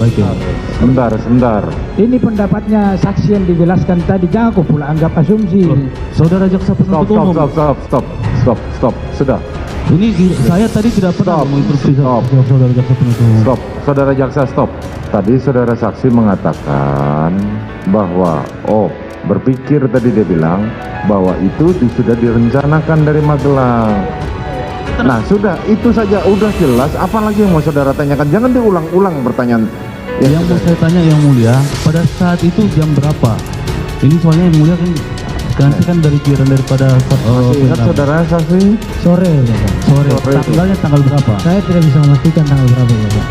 Baik ya. Sebentar. Ini pendapatnya saksi yang dijelaskan tadi, jangan kau pula anggap asumsi. Saudara jaksa penuntut umum. Stop. Sudah. Ini saya tadi tidak pernah menginterupsi saudara jaksa penuntut umum. Stop. Saudara jaksa, stop. Tadi saudara saksi mengatakan bahwa berpikir, tadi dia bilang bahwa itu sudah direncanakan dari Magelang. Nah, sudah, itu saja udah jelas, apalagi yang mau saudara tanyakan? Jangan diulang-ulang pertanyaan. Yang mau saya tanya yang mulia, pada saat itu jam berapa? Ini soalnya yang mulia kan dari kiran daripada Ingat saudara saksi? Sore, Bapak. sore. Tanggalnya tanggal berapa? Saya tidak bisa memastikan tanggal berapa, Bapak.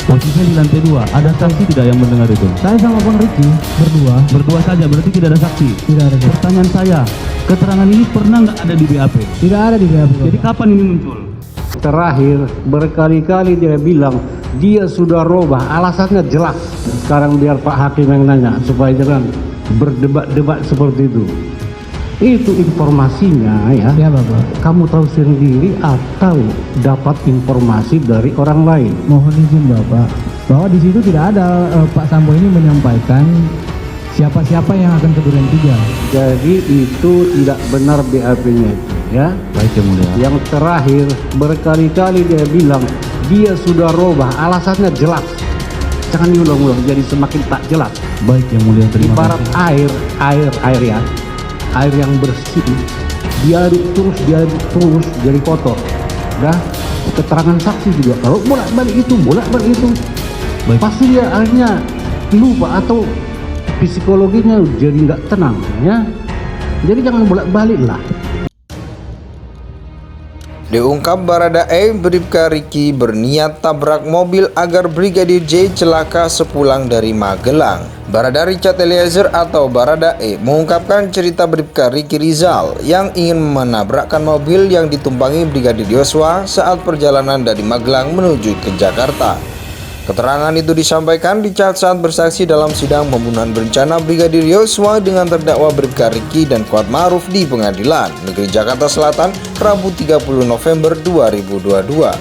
Posisinya di lantai 2. Ada saksi tidak yang mendengar itu? Saya sama Bang Riki Berdua saja, berarti tidak ada saksi. tidak ada. Pertanyaan saya, keterangan ini pernah nggak ada di BAP? Tidak ada di BAP, Jadi Bapak. kapan ini muncul? Terakhir berkali-kali dia bilang dia sudah robah, alasannya jelas. Sekarang biar Pak Hakim yang nanya supaya jangan berdebat-debat seperti itu. Itu informasinya ya. Ya, Bapak. Kamu tahu sendiri atau dapat informasi dari orang lain. Mohon izin Bapak, bahwa di situ tidak ada Pak Sambo ini menyampaikan siapa-siapa yang akan ke Duren 3. Jadi itu tidak benar BAP-nya itu ya. Baik yang mulia. Yang terakhir berkali-kali dia bilang dia sudah robah, alasannya jelas. Jangan diulang-ulang jadi semakin tak jelas. Baik yang mulia, terima Ibarat kasih. air ya, air yang bersih diaduk terus jadi kotor. Dah, keterangan saksi juga kalau bolak-balik itu Baik. pasti dia akhirnya lupa atau psikologinya jadi nggak tenang ya. Jadi jangan bolak-balik lah. Diungkap Baradae Bribka Riki berniat tabrak mobil agar Brigadir J celaka sepulang dari Magelang. Barada Richard Eliezer atau Baradae mengungkapkan cerita Bribka Riki Rizal yang ingin menabrakkan mobil yang ditumpangi Brigadir Yosua saat perjalanan dari Magelang menuju ke Jakarta. Keterangan itu disampaikan Richard saat bersaksi dalam sidang pembunuhan berencana Brigadir Yosua dengan terdakwa Bribka Riki dan Kuat Ma'ruf di Pengadilan Negeri Jakarta Selatan Rabu 30 November 2022.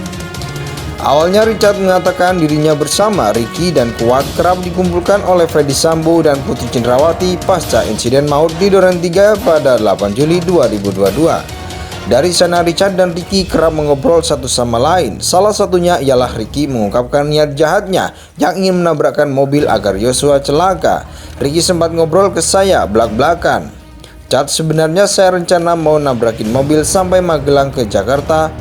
Awalnya Richard mengatakan dirinya bersama Riki dan Kuat kerap dikumpulkan oleh Fedi Sambo dan Putri Cendrawati pasca insiden maut di Duren 3 pada 8 Juli 2022. Dari sana Richard dan Riki kerap mengobrol satu sama lain. Salah satunya ialah Riki mengungkapkan niat jahatnya yang ingin menabrakkan mobil agar Yosua celaka. Riki sempat ngobrol ke saya belak-belakan. "Cat, sebenarnya saya rencana mau nabrakin mobil sampai Magelang ke Jakarta.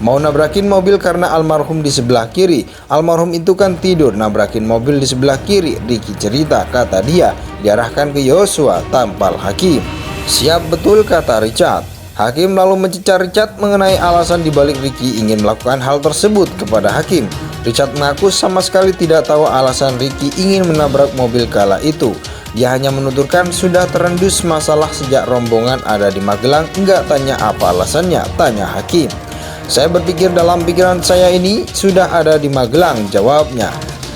Mau nabrakin mobil karena almarhum di sebelah kiri. Almarhum itu kan tidur, nabrakin mobil di sebelah kiri." Riki cerita, kata dia, diarahkan ke Yosua, tampal Hakim. "Siap betul," kata Richard. Hakim lalu mencecar Richard mengenai alasan dibalik Riki ingin melakukan hal tersebut kepada Hakim. Richard mengaku sama sekali tidak tahu alasan Riki ingin menabrak mobil kala itu. Dia hanya menuturkan sudah terendus masalah sejak rombongan ada di Magelang, enggak tanya apa alasannya, tanya Hakim. "Saya berpikir dalam pikiran saya ini sudah ada di Magelang," jawabnya.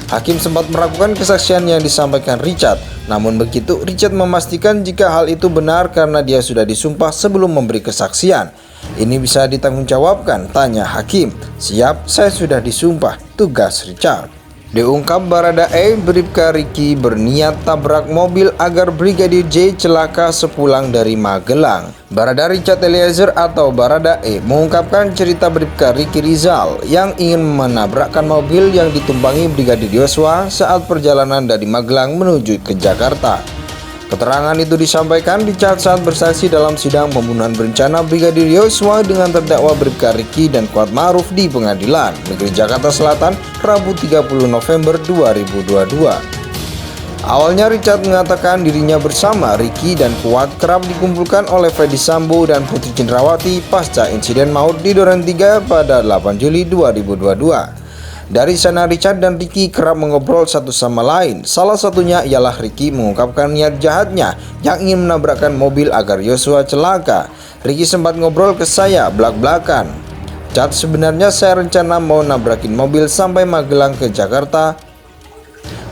Hakim sempat meragukan kesaksian yang disampaikan Richard. Namun begitu, Richard memastikan jika hal itu benar karena dia sudah disumpah sebelum memberi kesaksian. "Ini bisa ditanggungjawabkan?" tanya Hakim. "Siap, saya sudah disumpah," tugas Richard. Diungkap Baradae Bribka Riki berniat tabrak mobil agar Brigadir J celaka sepulang dari Magelang. Barada Richard Eliezer atau Baradae mengungkapkan cerita Bribka Riki Rizal yang ingin menabrakkan mobil yang ditumpangi Brigadir Yosua saat perjalanan dari Magelang menuju ke Jakarta. Keterangan itu disampaikan Richard saat bersaksi dalam sidang pembunuhan berencana Brigadir Yosua dengan terdakwa Bribka Riki dan Kuat Ma'ruf di Pengadilan Negeri Jakarta Selatan Rabu 30 November 2022. Awalnya Richard mengatakan dirinya bersama Riki dan Kuat kerap dikumpulkan oleh Fedi Sambo dan Putri Cendrawati pasca insiden maut di Duren 3 pada 8 Juli 2022. Dari sana Richard dan Riki kerap mengobrol satu sama lain. Salah satunya ialah Riki mengungkapkan niat jahatnya yang ingin menabrakkan mobil agar Yosua celaka. Riki sempat ngobrol ke saya belak-belakan. "Cat, sebenarnya saya rencana mau nabrakin mobil sampai Magelang ke Jakarta.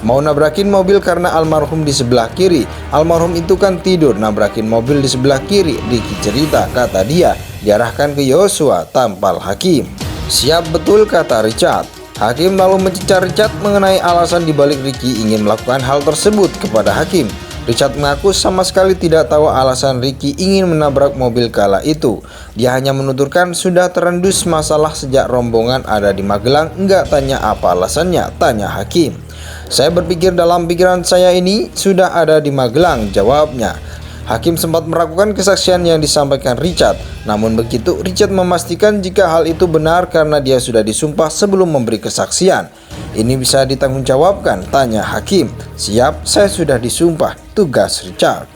Mau nabrakin mobil karena almarhum di sebelah kiri. Almarhum itu kan tidur, nabrakin mobil di sebelah kiri." Riki cerita, kata dia, diarahkan ke Yosua, tampal Hakim. "Siap betul," kata Richard. Hakim lalu mencecar Richard mengenai alasan dibalik Ricky ingin melakukan hal tersebut kepada hakim. Richard mengaku sama sekali tidak tahu alasan Ricky ingin menabrak mobil kala itu. Dia hanya menuturkan sudah terendus masalah sejak rombongan ada di Magelang, enggak tanya apa alasannya, tanya hakim. Saya berpikir dalam pikiran saya ini sudah ada di Magelang, jawabnya. Hakim sempat meragukan kesaksian yang disampaikan Richard. Namun begitu, Richard memastikan jika hal itu benar karena dia sudah disumpah sebelum memberi kesaksian. Ini bisa ditanggungjawabkan, tanya hakim. Siap, saya sudah disumpah, tugas Richard.